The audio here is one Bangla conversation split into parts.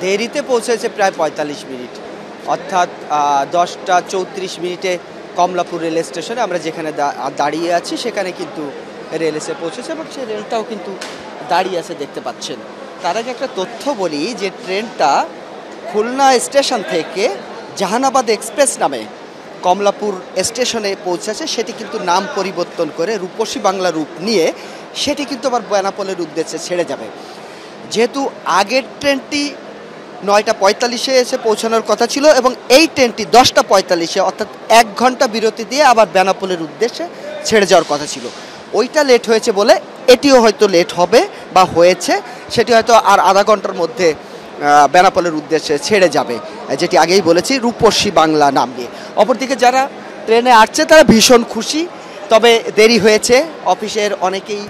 দেরিতে পৌঁছেছে প্রায় ৪৫ মিনিট, অর্থাৎ 10টা ৩৪ মিনিটে কমলাপুর রেল স্টেশনে আমরা যেখানে দাঁড়িয়ে আছি সেখানে কিন্তু রেল এসে পৌঁছেছে এবং সেই রেলটাও কিন্তু দাঁড়িয়ে আছে দেখতে পাচ্ছেন। তার আগে একটা তথ্য বলি যে ট্রেনটা খুলনা স্টেশন থেকে জাহানাবাদ এক্সপ্রেস নামে কমলাপুর স্টেশনে পৌঁছেছে, সেটি কিন্তু নাম পরিবর্তন করে রূপসী বাংলা রূপ নিয়ে সেটি কিন্তু আবার বেনাপোলের উদ্দেশ্যে ছেড়ে যাবে। যেহেতু আগের ট্রেনটি 9টা 45-এ এসে পৌঁছানোর কথা ছিল এবং এই ট্রেনটি 10টা 45-এ অর্থাৎ 1 ঘন্টা বিরতি দিয়ে আবার বেনাপোলের উদ্দেশ্যে ছেড়ে যাওয়ার কথা ছিল। ওইটা লেট হয়েছে বলে এটিও হয়তো লেট হবে বা হয়েছে, সেটি হয়তো আর আধা ঘন্টার মধ্যে বেনাপোলের উদ্দেশ্যে ছেড়ে যাবে, যেটি আগেই বলেছি রূপসী বাংলা নাম নিয়ে। অপরদিকে যারা ট্রেনে আসছে তারা ভীষণ খুশি, তবে দেরি হয়েছে, অফিসের অনেকেই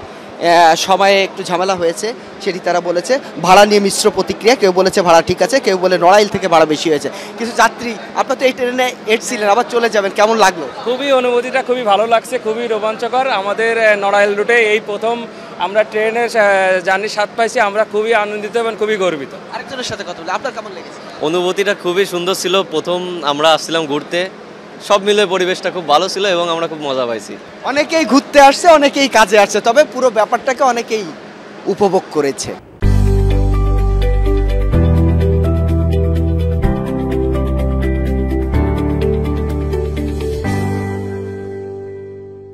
সময়ে একটু ঝামেলা হয়েছে সেটি তারা বলেছে। ভাড়া নিয়ে মিশ্র প্রতিক্রিয়া, কেউ বলেছে ভাড়া ঠিক আছে, কেউ বলে নড়াইল থেকে ভাড়া বেশি হয়েছে। কিছু যাত্রী, আপনার তো এই ট্রেনে এসেছিলেন, আবার চলে যাবেন, কেমন লাগলো? খুবই অনুভূতিটা খুবই ভালো লাগছে, খুবই রোমাঞ্চকর। আমাদের নড়াইল রুটে এই প্রথম আমরা ট্রেনের জার্নির স্বাদ পাইছি, আমরা খুবই আনন্দিত এবং খুবই গর্বিত। আরেকজনের সাথে কথা বলি, আপনার কেমন লেগেছে? অনুভূতিটা খুবই সুন্দর ছিল। প্রথম আমরা আসছিলাম ঘুরতে, সব মিলে পরিবেশটা খুব ভালো ছিল এবং আমরা খুব মজা পাইছি। অনেকেই ঘুরতে আসছে, অনেকেই কাজে আসছে, তবে পুরো ব্যাপারটাকে অনেকেই উপভোগ করেছে।